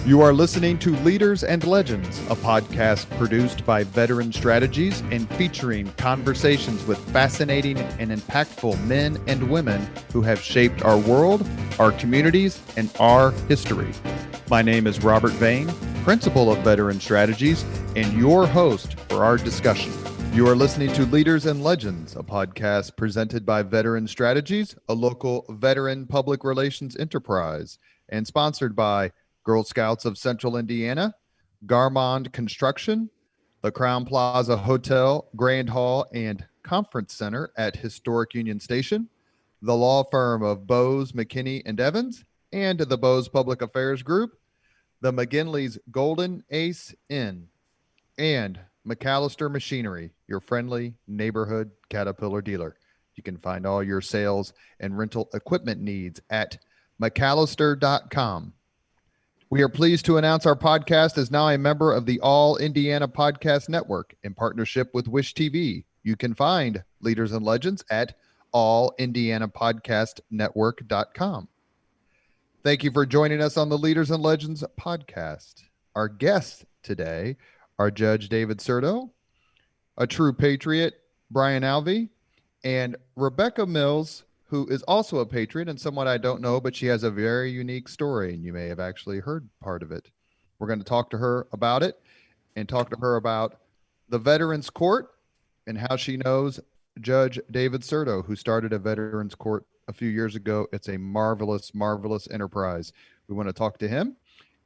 You are listening to Leaders and Legends, a podcast produced by Veteran Strategies and featuring conversations with fascinating and impactful men and women who have shaped our world, our communities, and our history. My name is Robert Vane, Principal of Veteran Strategies, and your host for our discussion. You are listening to Leaders and Legends, a podcast presented by Veteran Strategies, a local veteran public relations enterprise, and sponsored by Girl Scouts of Central Indiana, Garmong Construction, the Crowne Plaza Hotel, Grand Hall, and Conference Center at Historic Union Station, the law firm of Bose, McKinney, and Evans, and the Bose Public Affairs Group, the McGinley's Golden Ace Inn, and MacAllister Machinery, your friendly neighborhood Caterpillar dealer. You can find all your sales and rental equipment needs at MacAllister.com. We are pleased to announce our podcast is now a member of the All Indiana Podcast Network in partnership with Wish TV. You can find Leaders and Legends at allindianapodcastnetwork.com. Thank you for joining us on the Leaders and Legends podcast. Our guests today are Judge David Certo, a true patriot, Brian Alvey, and Rebecca Mills, who is also a patriot and someone I don't know, but she has a very unique story, and you may have actually heard part of it. We're going to talk to her about it and talk to her about the Veterans Court and how she knows Judge David Certo, who started a Veterans Court a few years ago. It's a marvelous, marvelous enterprise. We want to talk to him.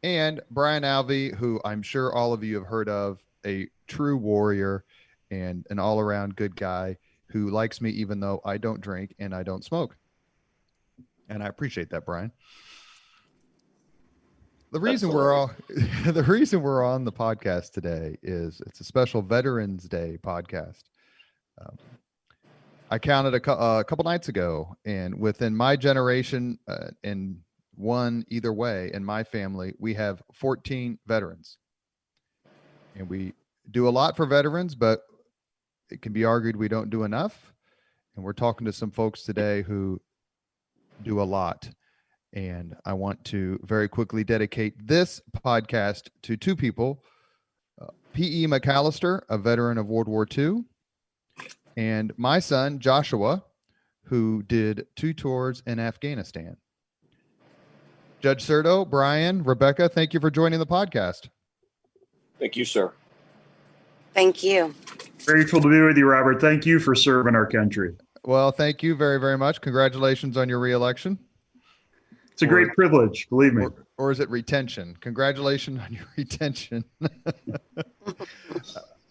And Brian Alvey, who I'm sure all of you have heard of, a true warrior and an all-around good guy who likes me even though I don't drink and I don't smoke. And I appreciate that, Brian. The reason we're on the podcast today is it's a special Veterans Day podcast. I counted a couple nights ago, and within my generation, and one either way in my family, we have 14 veterans. And we do a lot for veterans, but it can be argued we don't do enough. And we're talking to some folks today who do a lot. And I want to very quickly dedicate this podcast to two people, P.E. MacAllister, a veteran of World War II, and my son, Joshua, who did 2 tours in Afghanistan. Judge Certo, Brian, Rebecca, thank you for joining the podcast. Thank you, sir. Thank you. Grateful to be with you, Robert. Thank you for serving our country. Well, thank you very, very much. Congratulations on your reelection. It's a great privilege, believe me. Or is it retention? Congratulations on your retention.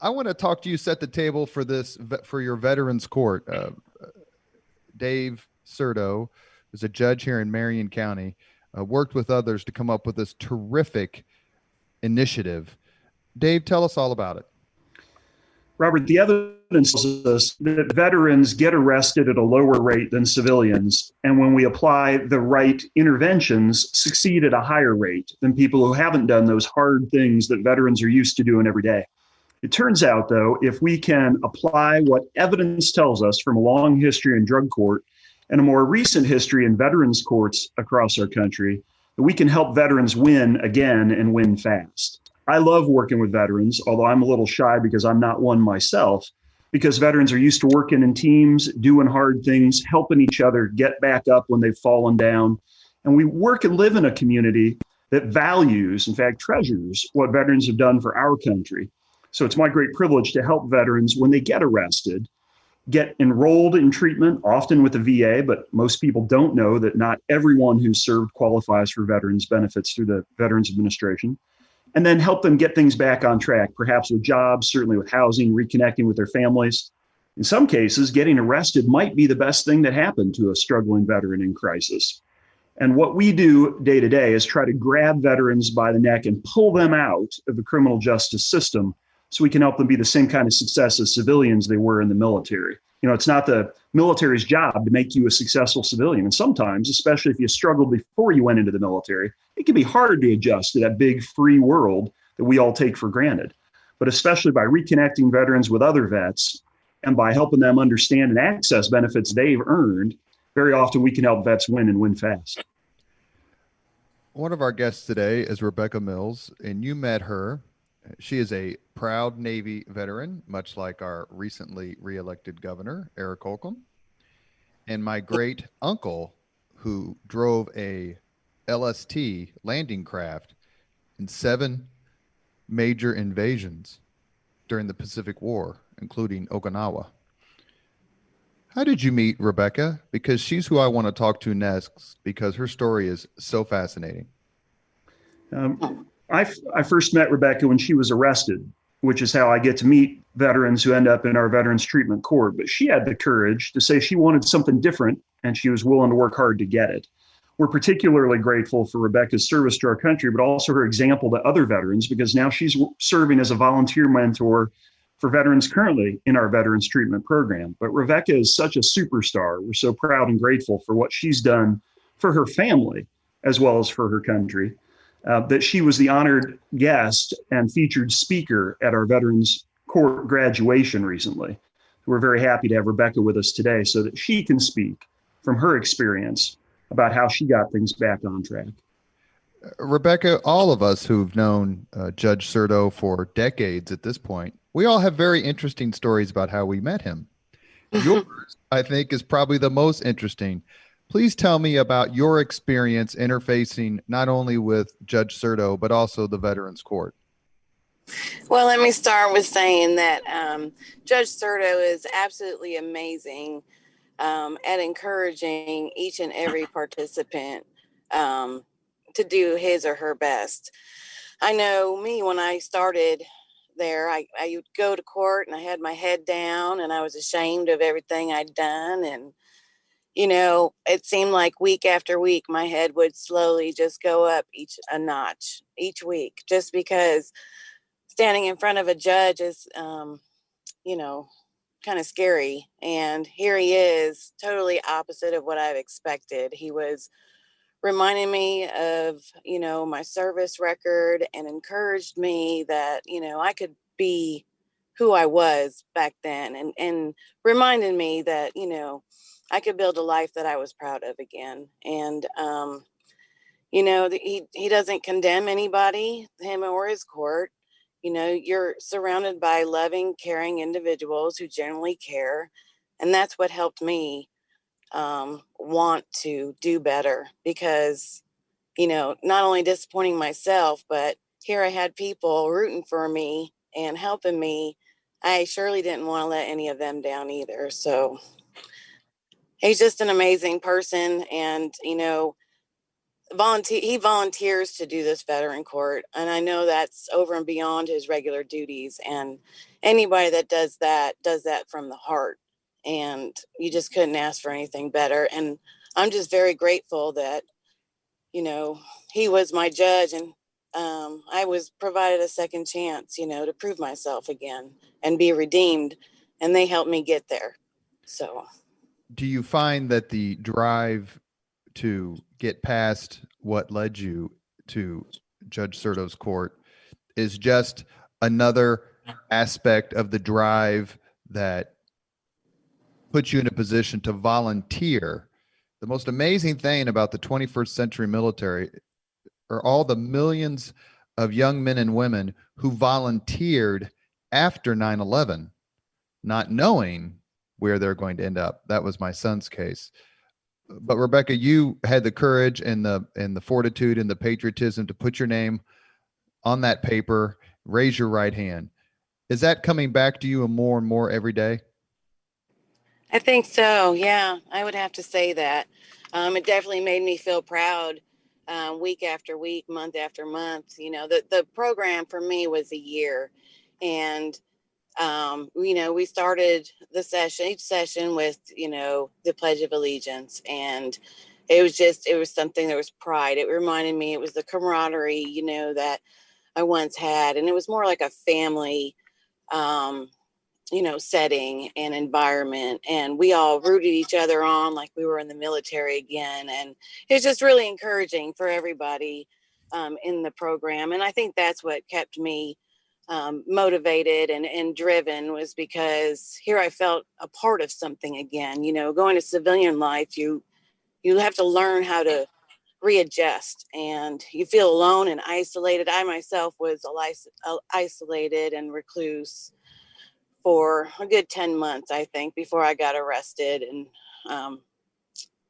I want to talk to you, set the table for your Veterans Court. Dave Certo is a judge here in Marion County, worked with others to come up with this terrific initiative. Dave, tell us all about it. Robert, the evidence tells us that veterans get arrested at a lower rate than civilians, and when we apply the right interventions, succeed at a higher rate than people who haven't done those hard things that veterans are used to doing every day. It turns out, though, if we can apply what evidence tells us from a long history in drug court and a more recent history in veterans courts across our country, that we can help veterans win again and win fast. I love working with veterans, although I'm a little shy because I'm not one myself, because veterans are used to working in teams, doing hard things, helping each other get back up when they've fallen down. And we work and live in a community that values, in fact, treasures what veterans have done for our country. So it's my great privilege to help veterans when they get arrested, get enrolled in treatment, often with the VA, but most people don't know that not everyone who's served qualifies for veterans benefits through the Veterans Administration. And then help them get things back on track, perhaps with jobs, certainly with housing, reconnecting with their families. In some cases, getting arrested might be the best thing that happened to a struggling veteran in crisis. And what we do day to day is try to grab veterans by the neck and pull them out of the criminal justice system so we can help them be the same kind of success as civilians they were in the military. You know, it's not the military's job to make you a successful civilian. And sometimes, especially if you struggled before you went into the military, it can be hard to adjust to that big free world that we all take for granted. But especially by reconnecting veterans with other vets and by helping them understand and access benefits they've earned, very often we can help vets win and win fast. One of our guests today is Rebecca Mills, and you met her. She is a proud Navy veteran, much like our recently reelected governor, Eric Holcomb, and my great uncle, who drove a LST landing craft in 7 major invasions during the Pacific War, including Okinawa. How did you meet Rebecca? Because she's who I want to talk to next, because her story is so fascinating. I first met Rebecca when she was arrested, which is how I get to meet veterans who end up in our Veterans Treatment Court. But she had the courage to say she wanted something different, and she was willing to work hard to get it. We're particularly grateful for Rebecca's service to our country, but also her example to other veterans, because now she's serving as a volunteer mentor for veterans currently in our Veterans Treatment Program. But Rebecca is such a superstar. We're so proud and grateful for what she's done for her family, as well as for her country, that she was the honored guest and featured speaker at our Veterans Court graduation recently. We're very happy to have Rebecca with us today so that she can speak from her experience about how she got things back on track. Rebecca, all of us who've known Judge Certo for decades at this point, we all have very interesting stories about how we met him. Yours, I think, is probably the most interesting. Please tell me about your experience interfacing not only with Judge Certo, but also the Veterans Court. Well, let me start with saying that Judge Certo is absolutely amazing at encouraging each and every participant to do his or her best. I know me, when I started there, I would go to court and I had my head down and I was ashamed of everything I'd done. And, you know, it seemed like week after week, my head would slowly just go up a notch each week, just because standing in front of a judge is, you know, kind of scary. And here he is, totally opposite of what I've expected. He was reminding me of, you know, my service record and encouraged me that, you know, I could be who I was back then, and reminded me that, you know, I could build a life that I was proud of again. And, you know, he doesn't condemn anybody, him or his court. You know, you're surrounded by loving, caring individuals who generally care. And that's what helped me want to do better, because, you know, not only disappointing myself, but here I had people rooting for me and helping me. I surely didn't want to let any of them down either. So he's just an amazing person. And, you know, he volunteers to do this veteran court, and I know that's over and beyond his regular duties, and anybody that does that from the heart, and you just couldn't ask for anything better. And I'm just very grateful that, you know, he was my judge, and I was provided a second chance, you know, to prove myself again and be redeemed, and they helped me get there. So Do you find that the drive to get past what led you to Judge Certo's court is just another aspect of the drive that puts you in a position to volunteer? The most amazing thing about the 21st century military are all the millions of young men and women who volunteered after 9/11, not knowing where they're going to end up. That was my son's case. But Rebecca, you had the courage and the fortitude and the patriotism to put your name on that paper, raise your right hand. Is that coming back to you more and more every day? I think so. Yeah, I would have to say that. It definitely made me feel proud, week after week, month after month. You know, the program for me was a year, and you know, we started each session with, you know, the Pledge of Allegiance, and it was something, there was pride. It reminded me, it was the camaraderie, you know, that I once had, and it was more like a family, you know, setting and environment, and we all rooted each other on like we were in the military again, and it's just really encouraging for everybody in the program. And I think that's what kept me motivated and driven, was because here I felt a part of something again. You know, going to civilian life, you have to learn how to readjust, and you feel alone and isolated. I myself was isolated and recluse for a good 10 months, I think, before I got arrested and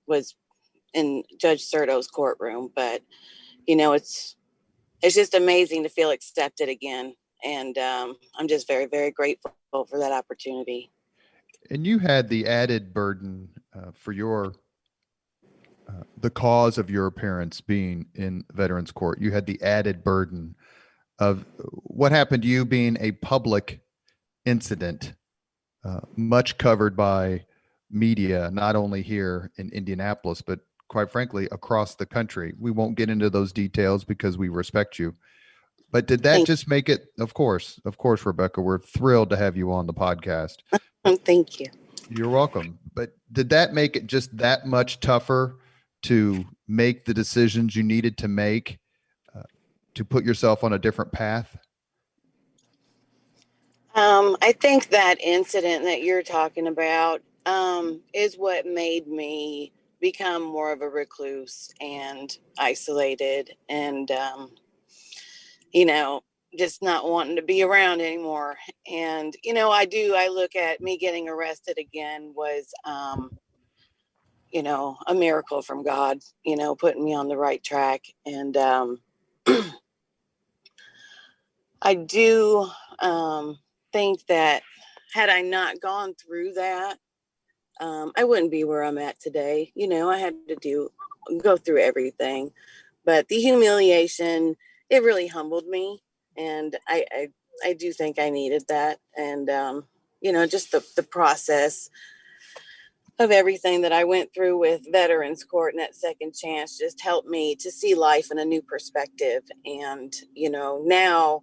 was in Judge Certo's courtroom. But, it's just amazing to feel accepted again. And I'm just very, very grateful for that opportunity. And you had the added burden for the cause of your appearance being in Veterans Court. You had the added burden of what happened to you being a public incident, much covered by media, not only here in Indianapolis, but quite frankly, across the country. We won't get into those details because we respect you. But did that just make it, of course, Rebecca, we're thrilled to have you on the podcast. Thank you. You're welcome. But did that make it just that much tougher to make the decisions you needed to make to put yourself on a different path? I think that incident that you're talking about is what made me become more of a recluse and isolated and, just not wanting to be around anymore. And, I look at me getting arrested again was, a miracle from God, putting me on the right track. And I do think that had I not gone through that, I wouldn't be where I'm at today. I had to go through everything, but the humiliation, it really humbled me. And I do think I needed that. And, just the process of everything that I went through with Veterans Court and that second chance just helped me to see life in a new perspective. And, now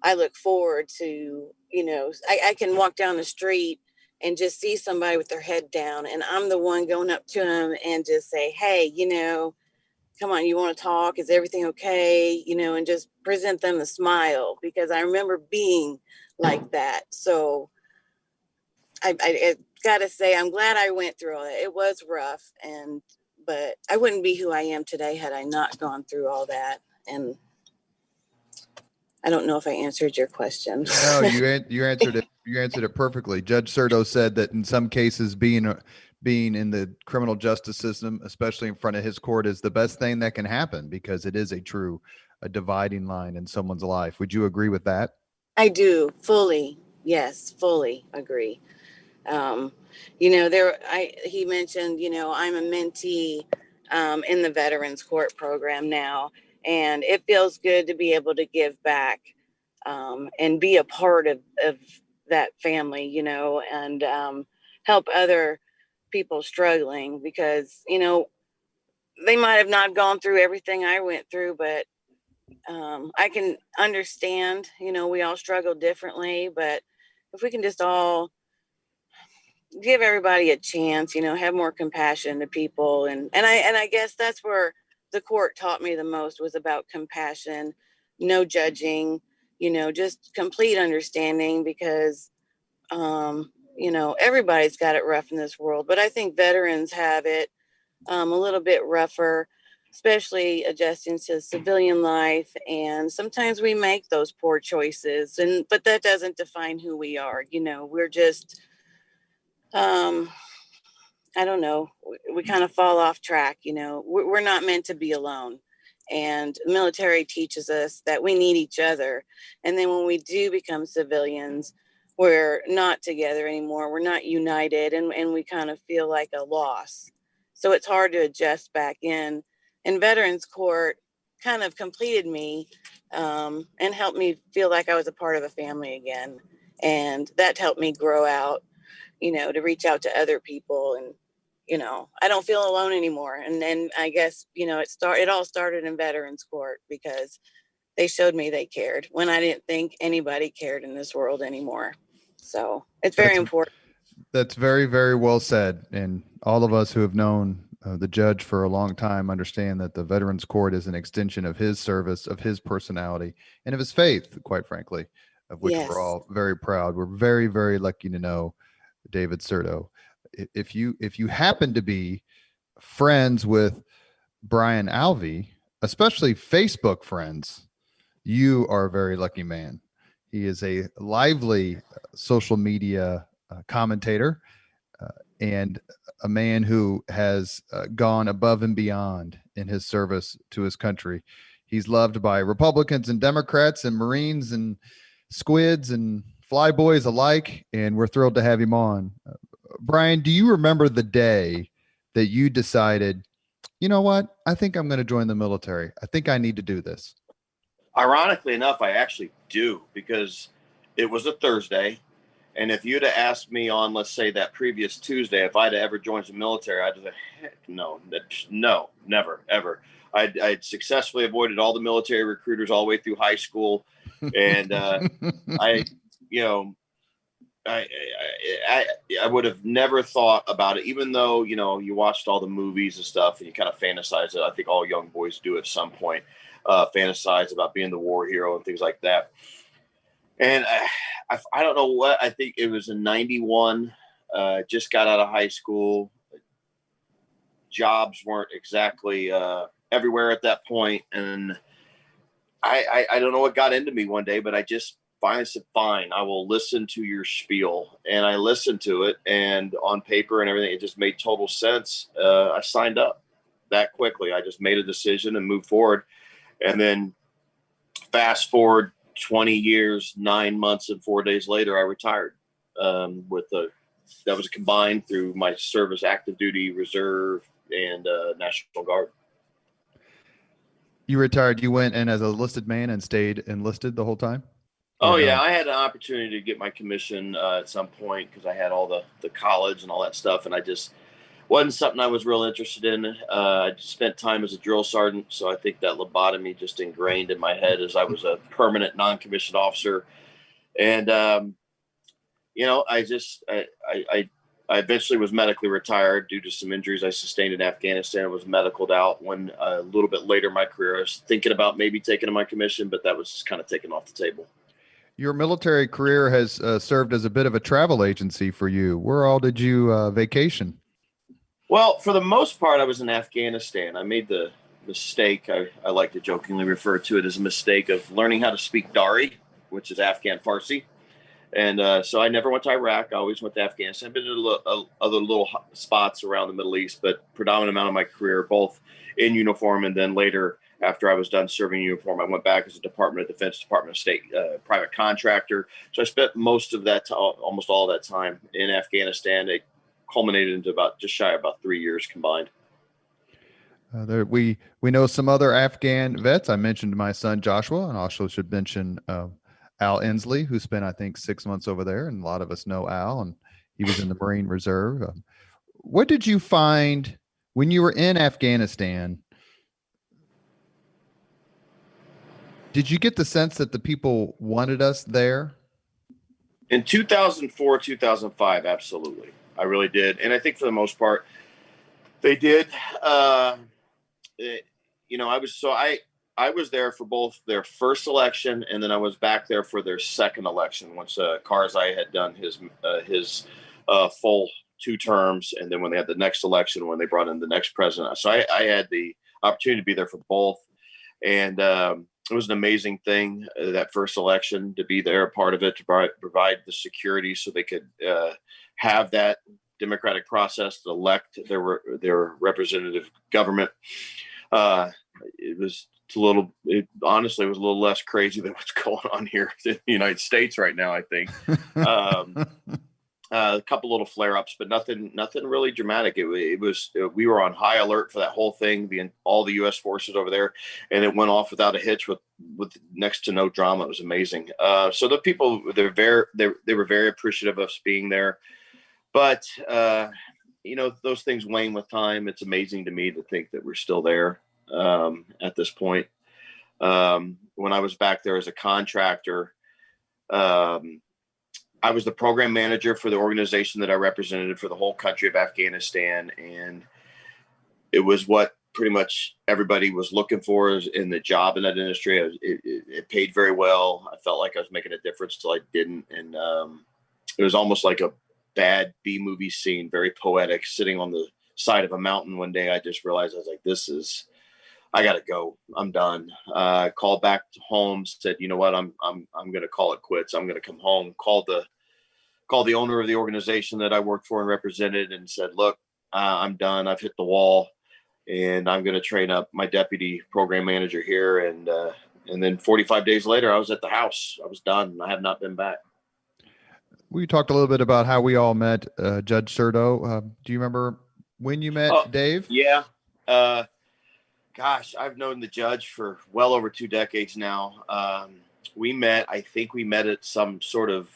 I look forward to, I can walk down the street and just see somebody with their head down, and I'm the one going up to them and just say, hey, come on, you want to talk? Is everything okay? And just present them a smile, because I remember being like that. So I gotta say, I'm glad I went through all that. It was rough, but I wouldn't be who I am today had I not gone through all that. And I don't know if I answered your question. No, you answered it. You answered it perfectly. Judge Certo said that in some cases, being in the criminal justice system, especially in front of his court, is the best thing that can happen, because it is a dividing line in someone's life. Would you agree with that? I do fully. Yes, fully agree. He mentioned, I'm a mentee in the Veterans Court program now, and it feels good to be able to give back and be a part of that family, and help other people struggling, because, they might have not gone through everything I went through, but I can understand, we all struggle differently, but if we can just all give everybody a chance, have more compassion to people. And I guess that's where the court taught me the most, was about compassion, no judging, just complete understanding, because, everybody's got it rough in this world, but I think veterans have it a little bit rougher, especially adjusting to civilian life. And sometimes we make those poor choices, but that doesn't define who we are. We're just, I don't know, we kind of fall off track. We're not meant to be alone. And the military teaches us that we need each other. And then when we do become civilians, we're not together anymore. We're not united, and we kind of feel like a loss. So it's hard to adjust back in. And Veterans Court kind of completed me and helped me feel like I was a part of a family again. And that helped me grow out, to reach out to other people. And, I don't feel alone anymore. And then I guess, it all started in Veterans Court, because they showed me they cared when I didn't think anybody cared in this world anymore. So it's very important. That's very, very well said. And all of us who have known the judge for a long time understand that the Veterans Court is an extension of his service, of his personality, and of his faith, quite frankly, of which we're all very proud. We're very, very lucky to know David Certo. If you happen to be friends with Brian Alvey, especially Facebook friends, you are a very lucky man. He is a lively social media commentator and a man who has gone above and beyond in his service to his country. He's loved by Republicans and Democrats and Marines and squids and flyboys alike, and we're thrilled to have him on. Brian, do you remember the day that you decided, you know what, I think I'm going to join the military? I think I need to do this. Ironically enough, I actually do, because it was a Thursday. And if you'd have asked me on, let's say, that previous Tuesday, if I'd ever joined the military, I'd have said, heck no, never, ever. I'd successfully avoided all the military recruiters all the way through high school. And I would have never thought about it, even though, you watched all the movies and stuff and you kind of fantasize it. I think all young boys do at some point, fantasize about being the war hero and things like that. And I don't know what, I think it was in 91, just got out of high school. Jobs weren't exactly everywhere at that point. And I don't know what got into me one day, but I just finally said, fine, I will listen to your spiel. And I listened to it, and on paper and everything, it just made total sense. I signed up that quickly. I just made a decision and moved forward. And then fast forward 20 years, 9 months, and 4 days later, I retired that was combined through my service, active duty, reserve, and National Guard. You retired. You went in as a enlisted man and stayed enlisted the whole time? Oh, yeah. I had an opportunity to get my commission at some point because I had all the college and all that stuff, and I just wasn't something I was real interested in. I spent time as a drill sergeant, so I think that lobotomy just ingrained in my head as I was a permanent non-commissioned officer. And, I eventually was medically retired due to some injuries I sustained in Afghanistan. I was medicaled out. When a little bit later in my career, I was thinking about maybe taking my commission, but that was just kind of taken off the table. Your military career has served as a bit of a travel agency for you. Where all did you vacation? Well, for the most part, I was in Afghanistan. I made the mistake, I like to jokingly refer to it as a mistake, of learning how to speak Dari, which is Afghan Farsi. And so I never went to Iraq. I always went to Afghanistan. I've been to other little spots around the Middle East, but predominant amount of my career, both in uniform and then later, after I was done serving uniform, I went back as a Department of Defense, Department of State private contractor. So I spent most of that, almost all that time in Afghanistan. It culminated into just shy of about 3 years combined. We know some other Afghan vets. I mentioned my son Joshua, and also should mention Al Inslee, who spent, I think, 6 months over there, and a lot of us know Al, and he was in the Marine Reserve. What did you find when you were in Afghanistan? Did you get the sense that the people wanted us there? In 2004, 2005, absolutely. I really did. And I think for the most part, they did. I was there for both their first election, and then I was back there for their second election once Karzai had done his full 2 terms, and then when they had the next election, when they brought in the next president. So I had the opportunity to be there for both, and it was an amazing thing, that first election, to be there, a part of it, to provide the security so they could have that democratic process to elect their representative government. It honestly was a little less crazy than what's going on here in the United States right now, I think. A couple little flare-ups, but nothing really dramatic. We were on high alert for that whole thing, all the U.S. forces over there, and it went off without a hitch with next to no drama. It was amazing. So the people, they were very appreciative of us being there, but those things wane with time. It's amazing to me to think that we're still there at this point. When I was back there as a contractor, I was the program manager for the organization that I represented for the whole country of Afghanistan. And it was what pretty much everybody was looking for in the job in that industry. It paid very well. I felt like I was making a difference till I didn't. And it was almost like a bad B movie scene, very poetic, sitting on the side of a mountain one day, I just realized I was like, I got to go. I'm done. Called back home, said, you know what, I'm going to call it quits. I'm going to come home. Called the owner of the organization that I worked for and represented, and said, look, I'm done. I've hit the wall, and I'm going to train up my deputy program manager here. And then 45 days later, I was at the house. I was done. I have not been back. We talked a little bit about how we all met Judge Certo. Do you remember when you met Dave? Yeah. Gosh, I've known the judge for well over 2 decades now. I think we met at some sort of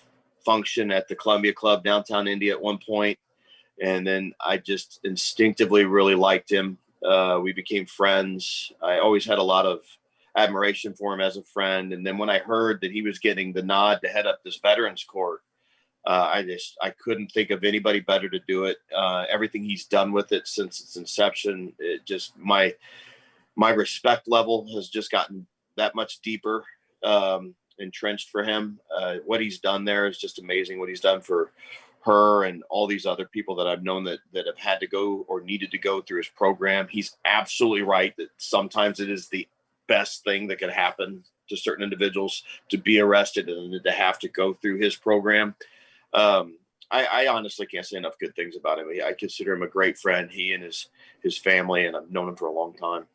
function at the Columbia Club downtown Indy at one point. And then I just instinctively really liked him. We became friends. I always had a lot of admiration for him as a friend. And then when I heard that he was getting the nod to head up this Veterans Court, I couldn't think of anybody better to do it. Everything he's done with it since its inception, my respect level has just gotten that much deeper, entrenched for him. What he's done there is just amazing. What he's done for her and all these other people that I've known that have had to go or needed to go through his program. He's absolutely right that sometimes it is the best thing that could happen to certain individuals to be arrested and to have to go through his program. I honestly can't say enough good things about him. I consider him a great friend, he and his family, and I've known him for a long time.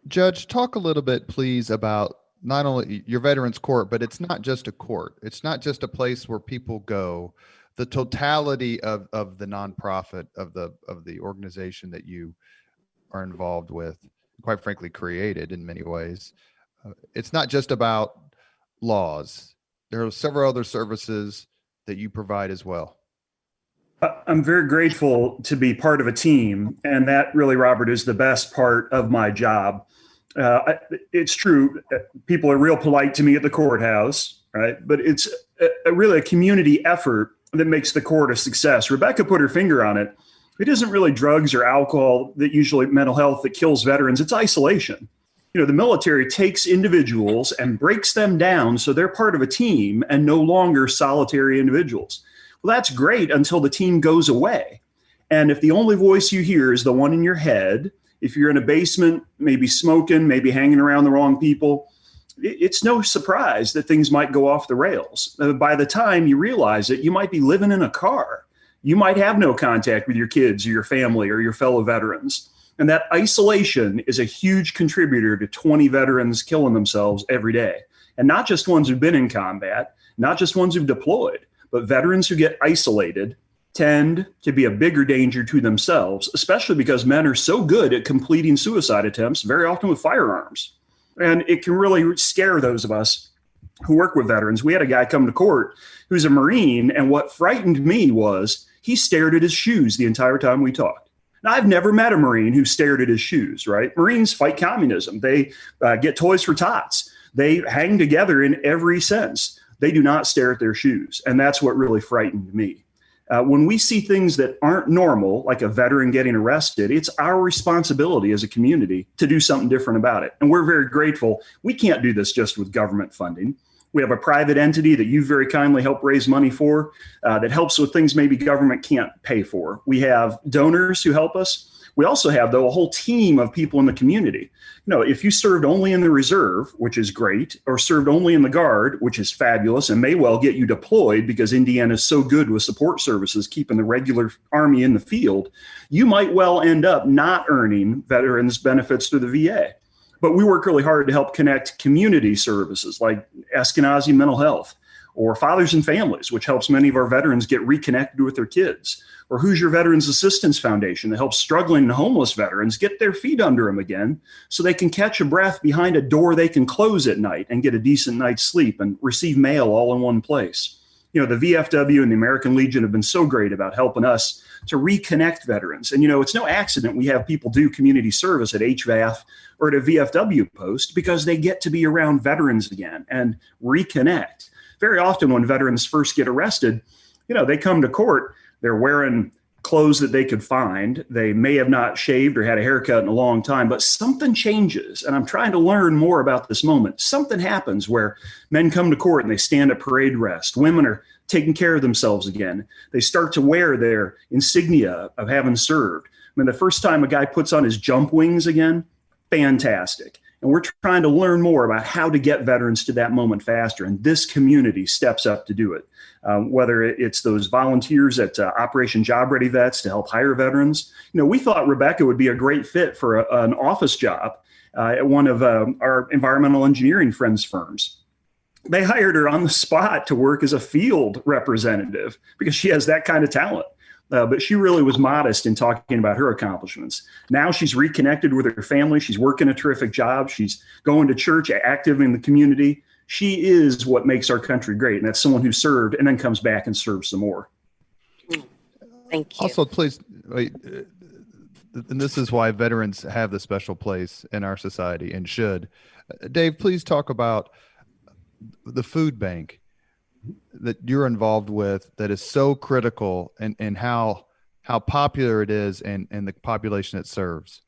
Judge, talk a little bit, please, about not only your Veterans Court, but it's not just a court. It's not just a place where people go. The totality of the nonprofit, of the organization that you are involved with, quite frankly, created in many ways. It's not just about laws. There are several other services that you provide as well. I'm very grateful to be part of a team, and that really, Robert, is the best part of my job. It's true. People are real polite to me at the courthouse, right? But it's really a community effort that makes the court a success. Rebecca put her finger on it. It isn't really drugs or alcohol that usually mental health that kills veterans. It's isolation. The military takes individuals and breaks them down so they're part of a team and no longer solitary individuals. Well, that's great until the team goes away. And if the only voice you hear is the one in your head, if you're in a basement, maybe smoking, maybe hanging around the wrong people, it's no surprise that things might go off the rails. By the time you realize it, you might be living in a car. You might have no contact with your kids or your family or your fellow veterans. And that isolation is a huge contributor to 20 veterans killing themselves every day. And not just ones who've been in combat, not just ones who've deployed, but veterans who get isolated tend to be a bigger danger to themselves, especially because men are so good at completing suicide attempts, very often with firearms. And it can really scare those of us who work with veterans. We had a guy come to court who's a Marine, and what frightened me was he stared at his shoes the entire time we talked. Now, I've never met a Marine who stared at his shoes, right? Marines fight communism. They get toys for tots. They hang together in every sense. They do not stare at their shoes. And that's what really frightened me. When we see things that aren't normal, like a veteran getting arrested, it's our responsibility as a community to do something different about it. And we're very grateful. We can't do this just with government funding. We have a private entity that you very kindly help raise money for that helps with things maybe government can't pay for. We have donors who help us. We also have, though, a whole team of people in the community. If you served only in the reserve, which is great, or served only in the Guard, which is fabulous and may well get you deployed because Indiana is so good with support services, keeping the regular Army in the field, you might well end up not earning veterans benefits through the VA. But we work really hard to help connect community services like Eskenazi Mental Health or Fathers and Families, which helps many of our veterans get reconnected with their kids, or Hoosier Veterans Assistance Foundation that helps struggling and homeless veterans get their feet under them again so they can catch a breath behind a door they can close at night and get a decent night's sleep and receive mail all in one place. The VFW and the American Legion have been so great about helping us to reconnect veterans. And, it's no accident we have people do community service at HVAF or at a VFW post because they get to be around veterans again and reconnect. Very often when veterans first get arrested, they come to court, they're wearing clothes that they could find. They may have not shaved or had a haircut in a long time, but something changes. And I'm trying to learn more about this moment. Something happens where men come to court and they stand at parade rest. Women are taking care of themselves again. They start to wear their insignia of having served. I mean, the first time a guy puts on his jump wings again, fantastic. And we're trying to learn more about how to get veterans to that moment faster. And this community steps up to do it. Whether it's those volunteers at Operation Job Ready Vets to help hire veterans. We thought Rebecca would be a great fit for an office job at one of our environmental engineering friends' firms. They hired her on the spot to work as a field representative because she has that kind of talent. But she really was modest in talking about her accomplishments. Now she's reconnected with her family. She's working a terrific job. She's going to church, active in the community. She is what makes our country great. And that's someone who served and then comes back and serves some more. Thank you. Also, please, and this is why veterans have the special place in our society and should. Dave, please talk about the food bank that you're involved with that is so critical and how popular it is and the population it serves.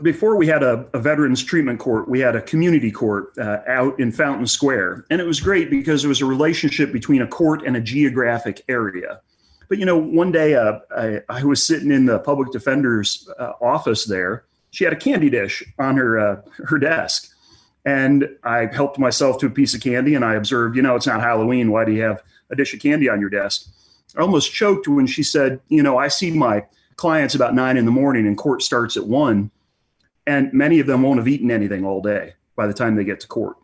Before we had a veterans treatment court, we had a community court out in Fountain Square. And it was great because it was a relationship between a court and a geographic area. But, one day I was sitting in the public defender's office there. She had a candy dish on her desk. And I helped myself to a piece of candy and I observed, it's not Halloween. Why do you have a dish of candy on your desk? I almost choked when she said, I see my clients about 9 a.m. and court starts at 1. And many of them won't have eaten anything all day by the time they get to court.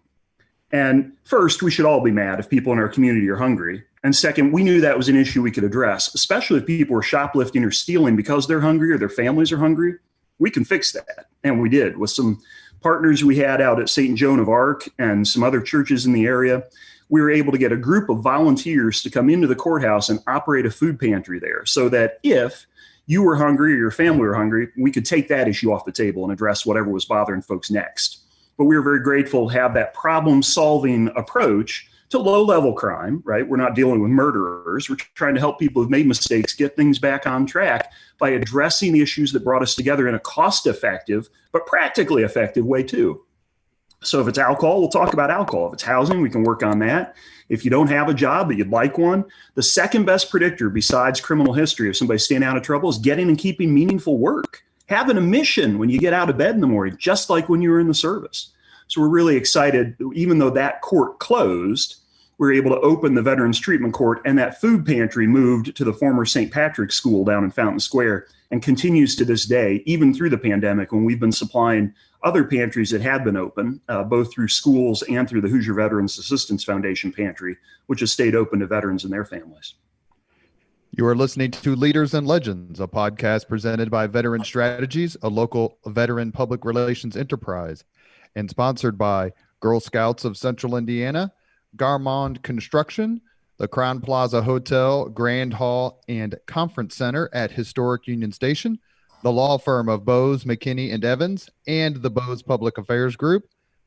And first, we should all be mad if people in our community are hungry. And second, we knew that was an issue we could address, especially if people were shoplifting or stealing because they're hungry or their families are hungry. We can fix that. And we did with some partners we had out at St. Joan of Arc and some other churches in the area. We were able to get a group of volunteers to come into the courthouse and operate a food pantry there so that if you were hungry or your family were hungry, we could take that issue off the table and address whatever was bothering folks next. But we were very grateful to have that problem-solving approach to low-level crime, right? We're not dealing with murderers. We're trying to help people who've made mistakes get things back on track by addressing the issues that brought us together in a cost-effective, but practically effective way too. So if it's alcohol, we'll talk about alcohol. If it's housing, we can work on that. If you don't have a job, but you'd like one, the second best predictor besides criminal history of somebody staying out of trouble is getting and keeping meaningful work. Having a mission when you get out of bed in the morning, just like when you were in the service. So we're really excited, even though that court closed, we were able to open the Veterans Treatment Court, and that food pantry moved to the former St. Patrick's School down in Fountain Square and continues to this day, even through the pandemic, when we've been supplying other pantries that had been open, both through schools and through the Hoosier Veterans Assistance Foundation pantry, which has stayed open to veterans and their families. You are listening to Leaders and Legends, a podcast presented by Veteran Strategies, a local veteran public relations enterprise, and sponsored by Girl Scouts of Central Indiana, Garmong Construction, the Crowne Plaza Hotel, Grand Hall, and Conference Center at Historic Union Station, the law firm of Bose, McKinney, and Evans, and the Bose Public Affairs Group,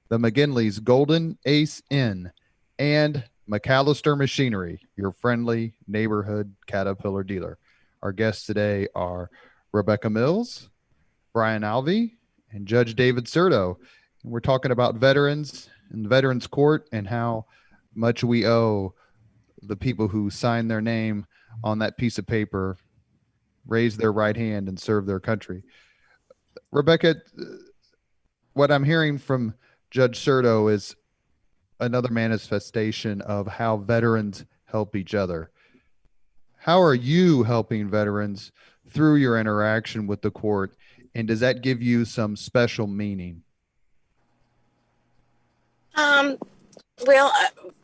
the McGinley's Golden Ace Inn, and MacAllister Machinery, your friendly neighborhood Caterpillar dealer. Our guests today are Rebecca Mills, Brian Alvey, and Judge David Certo. And we're talking about veterans and Veterans Court and how much we owe the people who sign their name on that piece of paper, raise their right hand, and serve their country. Rebecca, what I'm hearing from Judge Certo is another manifestation of how veterans help each other. How are you helping veterans through your interaction with the court, and does that give you some special meaning?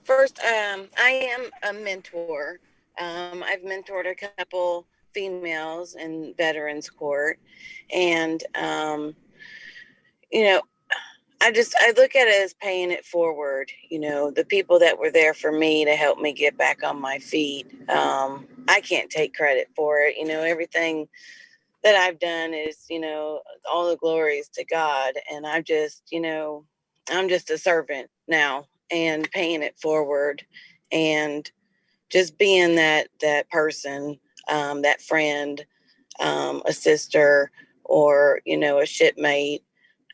First, I am a mentor. I've mentored a couple females in Veterans Court, and I look at it as paying it forward. The people that were there for me to help me get back on my feet. I can't take credit for it. Everything that I've done is, all the glories to God. And I'm just a servant now and paying it forward and just being that person that friend, a sister, or, you know, a shipmate,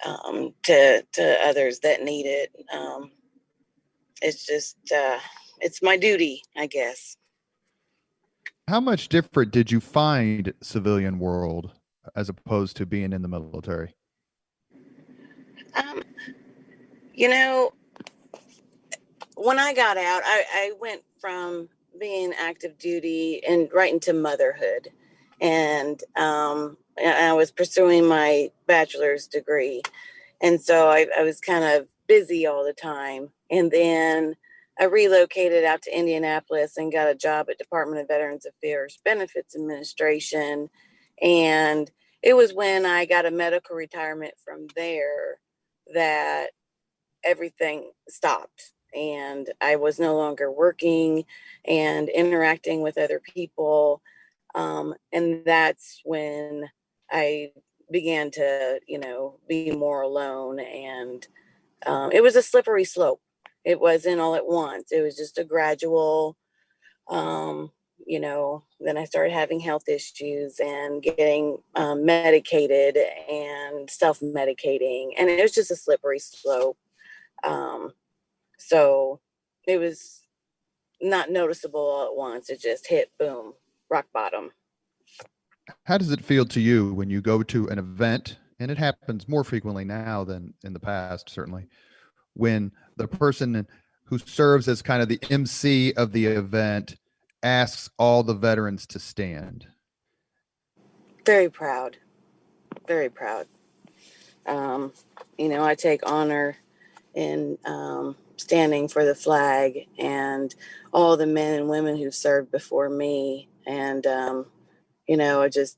to others that need it. It's just, it's my duty, I guess. How much different did you find civilian world as opposed to being in the military? You know, when I got out, I went from being active duty and right into motherhood. And I was pursuing my bachelor's degree. And so I was kind of busy all the time. And then I relocated out to Indianapolis and got a job at Department of Veterans Affairs Benefits Administration. And it was when I got a medical retirement from there that everything stopped. And I was no longer working and interacting with other people. And that's when I began to, you know, be more alone. And it was a slippery slope. It wasn't all at once. It was just a gradual, you know, then I started having health issues and getting medicated and self-medicating. And it was just a slippery slope. So it was not noticeable all at once. It just hit, boom, rock bottom. How does it feel to you when you go to an event, and it happens more frequently now than in the past, certainly, when the person who serves as kind of the MC of the event asks all the veterans to stand? Very proud. Very proud. You know, I take honor in standing for the flag and all the men and women who've served before me. And, you know, I just,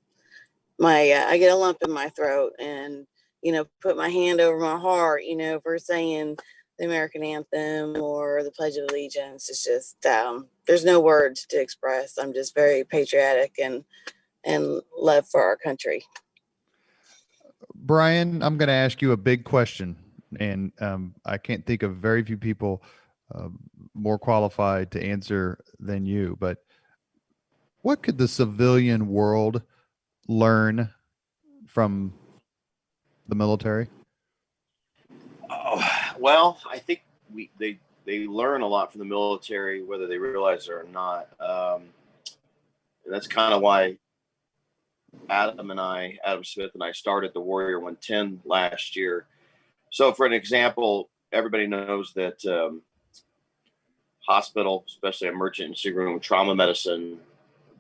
I get a lump in my throat and, you know, put my hand over my heart, you know, for saying the American anthem or the Pledge of Allegiance. It's just, there's no words to express. I'm just very patriotic and love for our country. Brian, I'm going to ask you a big question, and I can't think of very few people more qualified to answer than you, but what could the civilian world learn from the military? Oh, well, I think they learn a lot from the military, whether they realize it or not. And that's kind of why Adam Smith and I started the Warrior 110 last year. So for an example, everybody knows that hospital, especially emergency room, trauma medicine,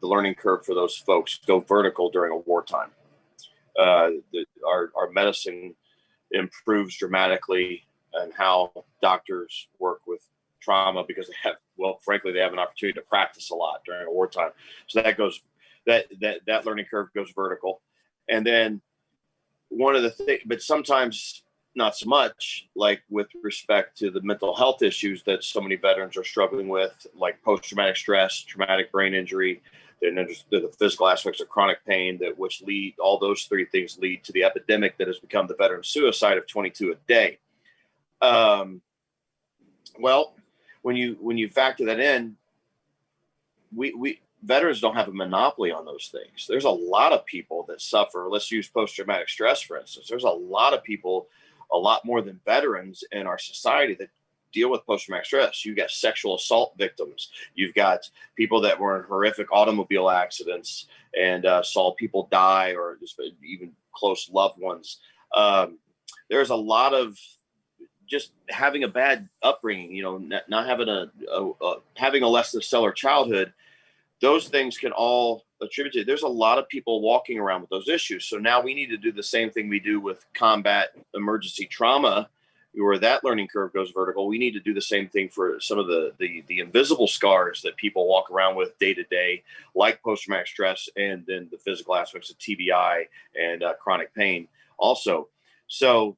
the learning curve for those folks go vertical during a wartime. Our medicine improves dramatically and how doctors work with trauma because they have, well, frankly, they have an opportunity to practice a lot during a wartime. So that learning curve goes vertical. And then one of the things, but sometimes not so much, like with respect to the mental health issues that so many veterans are struggling with, like post-traumatic stress, traumatic brain injury, and the physical aspects of chronic pain, all those three things lead to the epidemic that has become the veteran suicide of 22 a day. Well, when you factor that in, we veterans don't have a monopoly on those things. There's a lot of people that suffer. Let's use post-traumatic stress, for instance. There's a lot of people, a lot more than veterans in our society, that deal with post-traumatic stress. You've got sexual assault victims. You've got people that were in horrific automobile accidents and saw people die, or just even close loved ones. There's a lot of just having a bad upbringing, you know, not having having a less than stellar childhood. Those things can all attribute to it. There's a lot of people walking around with those issues. So now we need to do the same thing we do with combat emergency trauma, where that learning curve goes vertical. We need to do the same thing for some of the invisible scars that people walk around with day to day, like post-traumatic stress, and then the physical aspects of TBI and chronic pain also. So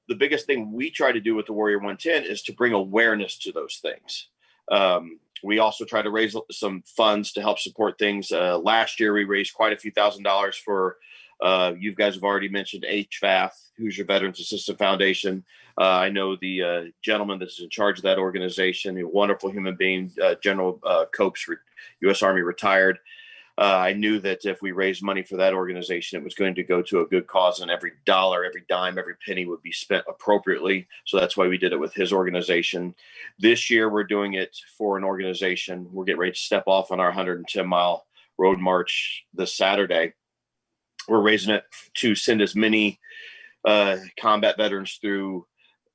the biggest thing we try to do with the Warrior 110 is to bring awareness to those things. We also try to raise some funds to help support things. Last year, we raised quite a few $1,000s for, you guys have already mentioned HVAF, Hoosier Veterans Assistance Foundation. I know the gentleman that's in charge of that organization, a wonderful human being, General Copes, U.S. Army retired. I knew that if we raised money for that organization, it was going to go to a good cause, and every dollar, every dime, every penny would be spent appropriately. So that's why we did it with his organization. This year, we're doing it for an organization. We're getting ready to step off on our 110-mile road march this Saturday. We're raising it to send as many combat veterans through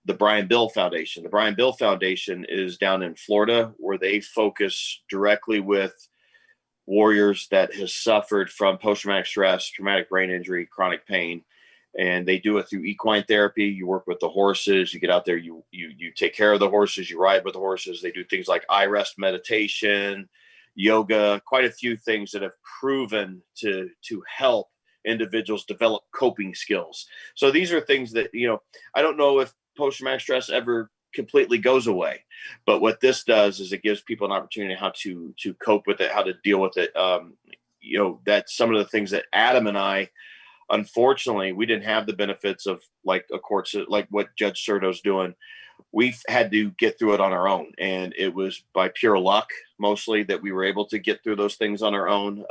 the Brian Bill Foundation. The Brian Bill Foundation is down in Florida, where they focus directly with warriors that has suffered from post-traumatic stress, traumatic brain injury, chronic pain. And they do it through equine therapy. You work with the horses, you get out there, you take care of the horses, you ride with the horses. They do things like eye rest meditation, yoga, quite a few things that have proven to help individuals develop coping skills. So these are things that, I don't know if post-traumatic stress ever completely goes away, but what this does is it gives people an opportunity how to cope with it, how to deal with it. That's some of the things that Adam and I, unfortunately, we didn't have the benefits of, like a court, like what Judge Certo's doing. We've had to get through it on our own, and it was by pure luck mostly that we were able to get through those things on our own.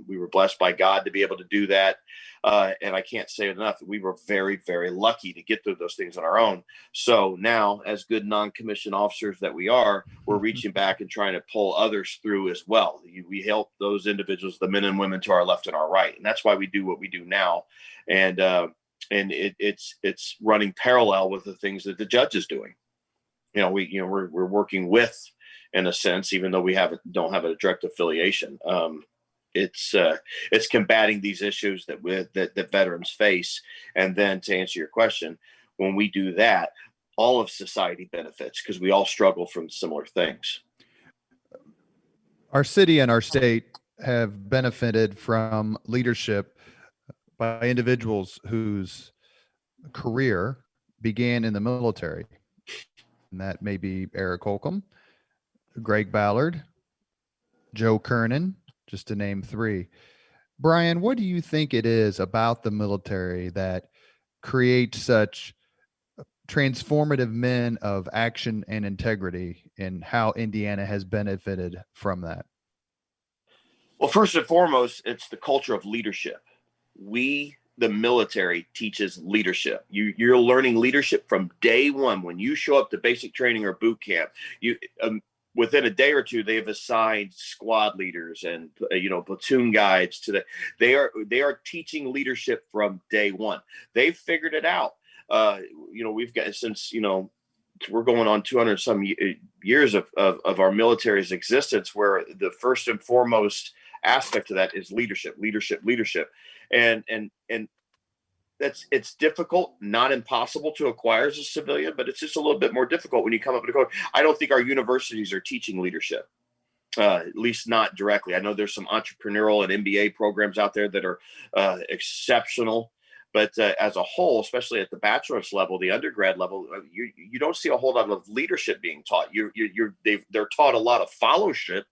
We were blessed by God to be able to do that. And I can't say it enough. We were very, very lucky to get through those things on our own. So now, as good non-commissioned officers that we are, we're reaching back and trying to pull others through as well. We help those individuals, the men and women to our left and our right. And that's why we do what we do now. And it's running parallel with the things that the judge is doing. We're working with, in a sense, even though we don't have a direct affiliation. It's combating these issues that veterans face. And then to answer your question, when we do that, all of society benefits because we all struggle from similar things. Our city and our state have benefited from leadership by individuals whose career began in the military. And that may be Eric Holcomb, Greg Ballard, Joe Kernan, just to name three. Brian, what do you think it is about the military that creates such transformative men of action and integrity, and how Indiana has benefited from that? Well, first and foremost, it's the culture of leadership. The military teaches leadership. You're learning leadership from day one. When you show up to basic training or boot camp, within a day or two, they have assigned squad leaders and platoon guides to they are teaching leadership from day one. They've figured it out. We've got, since we're going on 200 some years of our military's existence, where the first and foremost aspect of that is leadership. And it's difficult, not impossible to acquire as a civilian, but it's just a little bit more difficult when you come up with a code. I don't think our universities are teaching leadership, at least not directly. I know there's some entrepreneurial and MBA programs out there that are exceptional, but as a whole, especially at the bachelor's level, the undergrad level, you don't see a whole lot of leadership being taught. They're taught a lot of fellowship.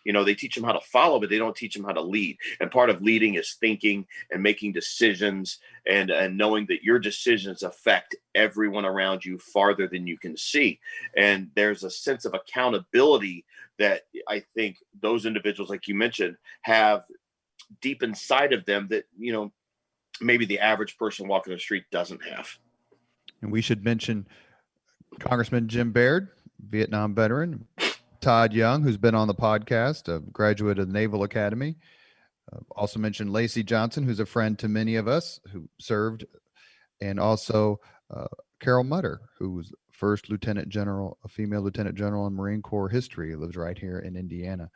They teach them how to follow, but they don't teach them how to lead. And part of leading is thinking and making decisions and knowing that your decisions affect everyone around you farther than you can see. And there's a sense of accountability that I think those individuals, like you mentioned, have deep inside of them that, maybe the average person walking the street doesn't have. And we should mention Congressman Jim Baird, Vietnam veteran, Todd Young, who's been on the podcast, a graduate of the Naval Academy. Also mentioned Lacey Johnson, who's a friend to many of us who served, and also Carol Mutter, who was first lieutenant general, a female lieutenant general in Marine Corps history, lives right here in Indiana.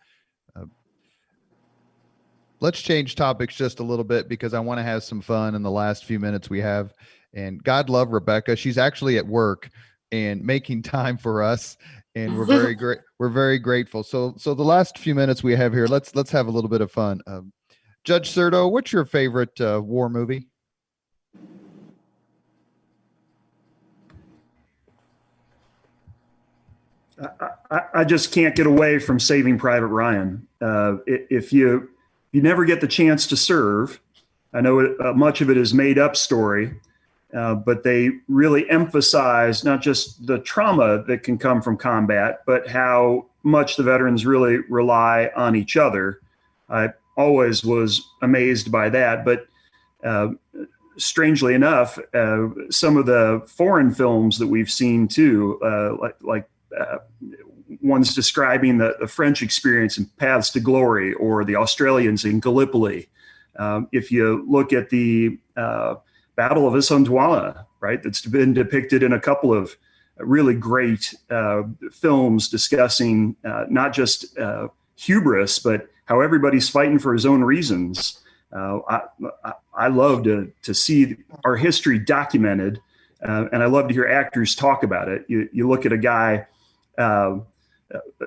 Let's change topics just a little bit because I want to have some fun in the last few minutes we have. And God love Rebecca. She's actually at work and making time for us. And we're very great. We're very grateful. So the last few minutes we have here, let's have a little bit of fun. Judge Certo, what's your favorite war movie? I just can't get away from Saving Private Ryan. If you never get the chance to serve, I know much of it is made up story, but they really emphasize not just the trauma that can come from combat, but how much the veterans really rely on each other. I always was amazed by that. But strangely enough, some of the foreign films that we've seen too, like ones describing the French experience in Paths to Glory, or the Australians in Gallipoli. If you look at the Battle of Isandlwana, right, that's been depicted in a couple of really great films discussing not just hubris, but how everybody's fighting for his own reasons. I love to see our history documented, and I love to hear actors talk about it. You look at a guy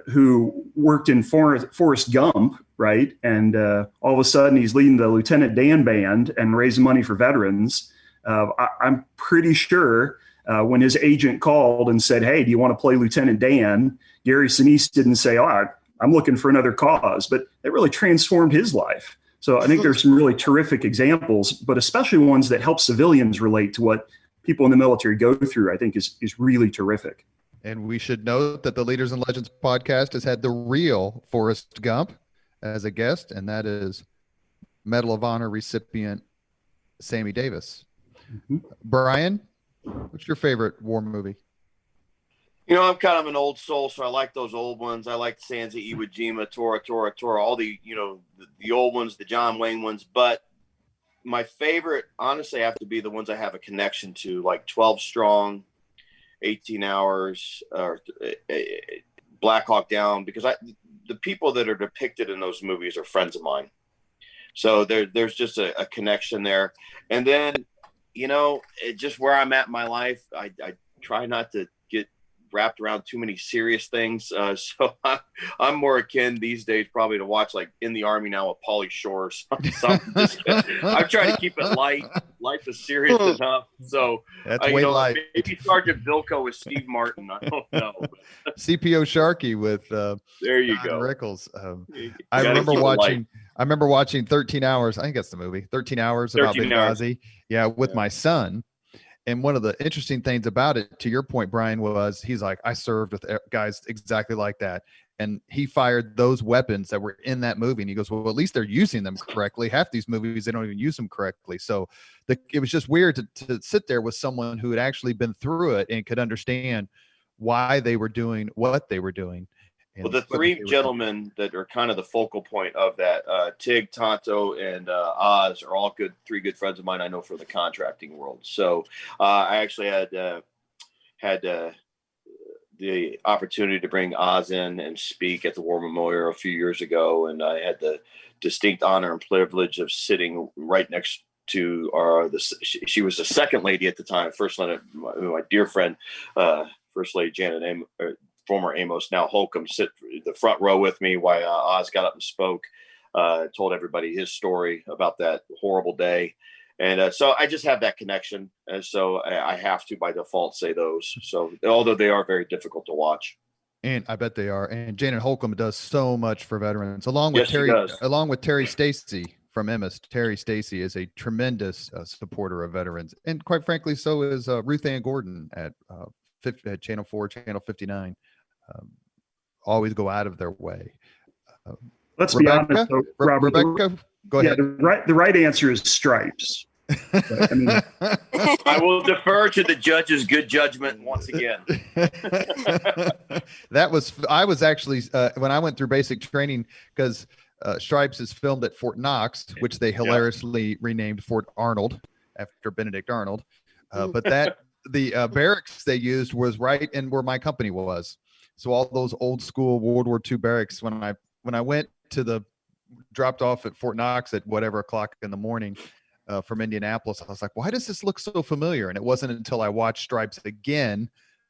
who worked in Forrest Gump, right? And all of a sudden he's leading the Lieutenant Dan band and raising money for veterans. I'm pretty sure when his agent called and said, "Hey, do you want to play Lieutenant Dan?" Gary Sinise didn't say, "Oh, I'm looking for another cause," but it really transformed his life. So I think there's some really terrific examples, but especially ones that help civilians relate to what people in the military go through, I think is really terrific. And we should note that the Leaders and Legends podcast has had the real Forrest Gump as a guest, and that is Medal of Honor recipient Sammy Davis. Mm-hmm. Brian, what's your favorite war movie? You know, I'm kind of an old soul, so I like those old ones. I like Sansa, Iwo Jima, Tora, all the, the old ones, the John Wayne ones. But my favorite, honestly, have to be the ones I have a connection to, like 12 Strong, 18 Hours, or Black Hawk Down, because the people that are depicted in those movies are friends of mine. So there's just a connection there. And then, just where I'm at in my life, I try not to get wrapped around too many serious things. So I'm more akin these days probably to watch like In the Army Now with Pauly Shore. I'm trying to keep it light. Life is serious enough. So that's way light. Maybe Sergeant Bilko with Steve Martin. I don't know. CPO Sharkey with there you go. Rickles. I remember watching 13 Hours. I think that's the movie. 13 Hours about Benghazi. Yeah, with my son. And one of the interesting things about it, to your point, Brian, was he's like, I served with guys exactly like that. And he fired those weapons that were in that movie. And he goes, well, at least they're using them correctly. Half these movies, they don't even use them correctly. So it was just weird to sit there with someone who had actually been through it and could understand why they were doing what they were doing. Well, the three gentlemen that are kind of the focal point of that, Tig, Tonto, and Oz, are all three good friends of mine I know from the contracting world. So I actually had the opportunity to bring Oz in and speak at the War Memorial a few years ago, and I had the distinct honor and privilege of sitting right next to she was the second lady at the time, First Lady, my dear friend, First Lady Janet former Amos, now Holcomb, sit the front row with me while Oz got up and spoke, told everybody his story about that horrible day. And so I just have that connection. And so I have to, by default, say those. So although they are very difficult to watch. And I bet they are. And Janet Holcomb does so much for veterans, along with Terry Stacy from Emmis. Terry Stacy is a tremendous supporter of veterans. And quite frankly, so is Ruth Ann Gordon at Channel 4, Channel 59. Always go out of their way. Let's be honest, though, Robert. Rebecca, go ahead. The right answer is Stripes. But, I will defer to the judge's good judgment once again. I was actually when I went through basic training, because Stripes is filmed at Fort Knox, which they hilariously renamed Fort Arnold after Benedict Arnold. But the barracks they used was right in where my company was. So all those old school World War II barracks, when I went to dropped off at Fort Knox at whatever o'clock in the morning from Indianapolis, I was like, why does this look so familiar? And it wasn't until I watched Stripes again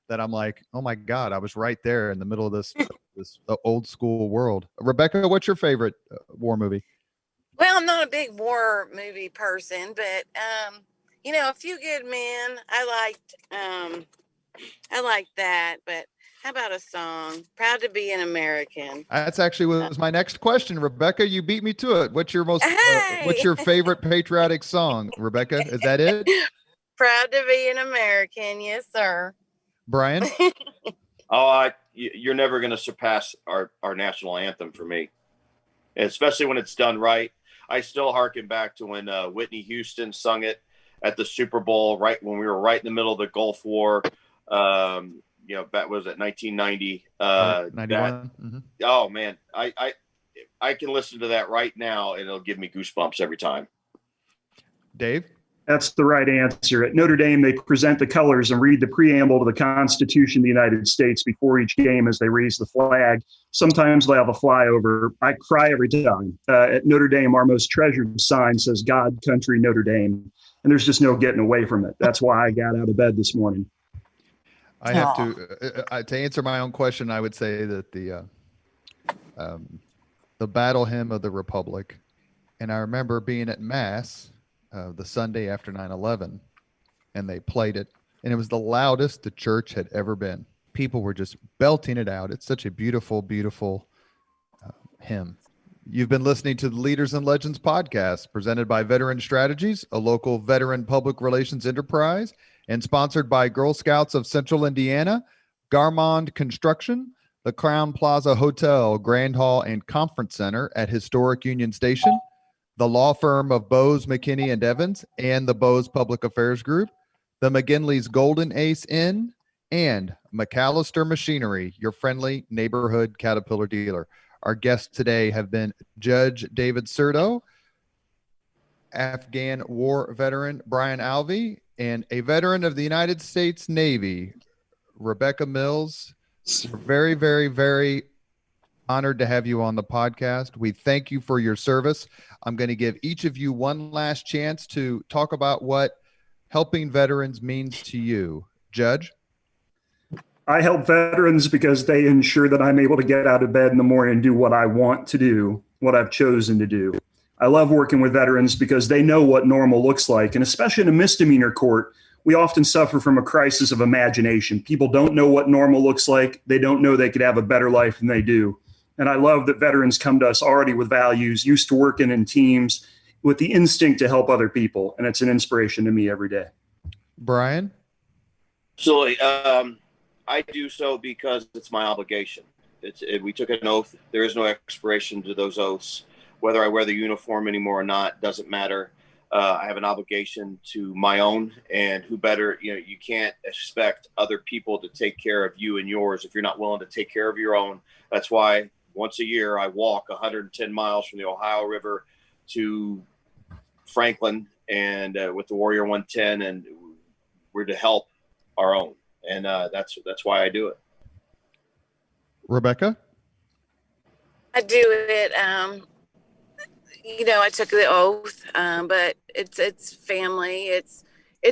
that I'm like, oh my God, I was right there in the middle of this old school world. Rebecca, what's your favorite war movie? Well, I'm not a big war movie person, but A Few Good Men. I liked that, but how about a song? Proud to be an American. That's actually was my next question, Rebecca. You beat me to it. What's your what's your favorite patriotic song, Rebecca? Is that it? Proud to be an American. Yes, sir. Brian? You're never going to surpass our national anthem for me. and especially when it's done right. I still harken back to when Whitney Houston sung it at the Super Bowl, right when we were right in the middle of the Gulf War. That was at 1990. 91. Oh man, I can listen to that right now and it'll give me goosebumps every time. Dave? That's the right answer. At Notre Dame, they present the colors and read the preamble to the Constitution of the United States before each game as they raise the flag. Sometimes they have a flyover. I cry every time. At Notre Dame, our most treasured sign says God, Country, Notre Dame. And there's just no getting away from it. That's why I got out of bed this morning. I have to answer my own question. I would say that the battle hymn of the Republic, and I remember being at Mass the Sunday after 9/11, and they played it, and it was the loudest the church had ever been. People were just belting it out. It's such a beautiful, beautiful hymn. You've been listening to the Leaders and Legends podcast, presented by Veteran Strategies, a local veteran public relations enterprise, and sponsored by Girl Scouts of Central Indiana, Garmong Construction, the Crowne Plaza Hotel, Grand Hall, and Conference Center at Historic Union Station, the law firm of Bose, McKinney, and Evans, and the Bose Public Affairs Group, the McGinley's Golden Ace Inn, and MacAllister Machinery, your friendly neighborhood Caterpillar dealer. Our guests today have been Judge David Certo, Afghan war veteran Brian Alvey, and a veteran of the United States Navy, Rebecca Mills. We're very, very, very honored to have you on the podcast. We thank you for your service. I'm going to give each of you one last chance to talk about what helping veterans means to you. Judge? I help veterans because they ensure that I'm able to get out of bed in the morning and do what I want to do, what I've chosen to do. I love working with veterans because they know what normal looks like. And especially in a misdemeanor court, we often suffer from a crisis of imagination. People don't know what normal looks like. They don't know they could have a better life than they do. And I love that veterans come to us already with values, used to working in teams, with the instinct to help other people. And it's an inspiration to me every day. Brian? Absolutely. I do so because it's my obligation. We took an oath. There is no expiration to those oaths. Whether I wear the uniform anymore or not doesn't matter. I have an obligation to my own, and who better, you can't expect other people to take care of you and yours if you're not willing to take care of your own. That's why once a year I walk 110 miles from the Ohio River to Franklin and with the Warrior 110, and we're to help our own. And that's why I do it. Rebecca? I do it. I took the oath, but it's family. It's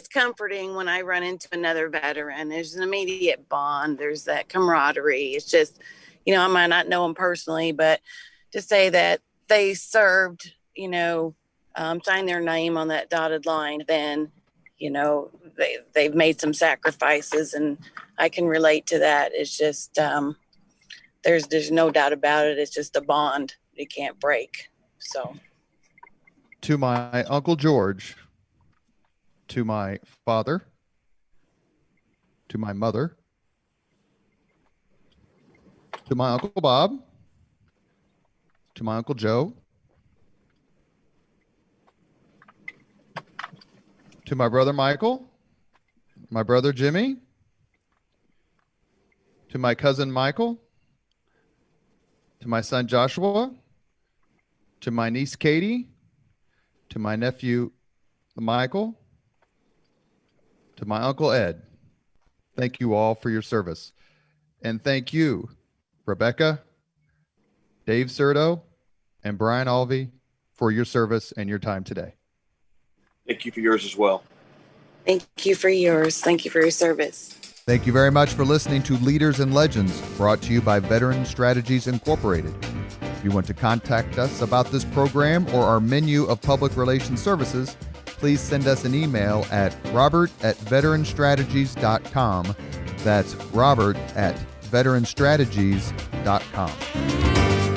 comforting when I run into another veteran. There's an immediate bond. There's that camaraderie. It's just, I might not know them personally, but to say that they served, signed their name on that dotted line, then, they've made some sacrifices, and I can relate to that. It's just, there's no doubt about it. It's just a bond you can't break. So, to my Uncle George, to my father, to my mother, to my Uncle Bob, to my Uncle Joe, to my brother Michael, my brother Jimmy, to my cousin Michael, to my son Joshua, to my niece Katie, to my nephew Michael, to my Uncle Ed. Thank you all for your service. And thank you, Rebecca, Dave Certo, and Brian Alvey, for your service and your time today. Thank you for yours as well. thank you for yours. Thank you for your service. Thank you very much for listening to Leaders and Legends, brought to you by Veteran Strategies Incorporated. If you want to contact us about this program or our menu of public relations services, please send us an email at robert@veteranstrategies.com. That's robert@veteranstrategies.com.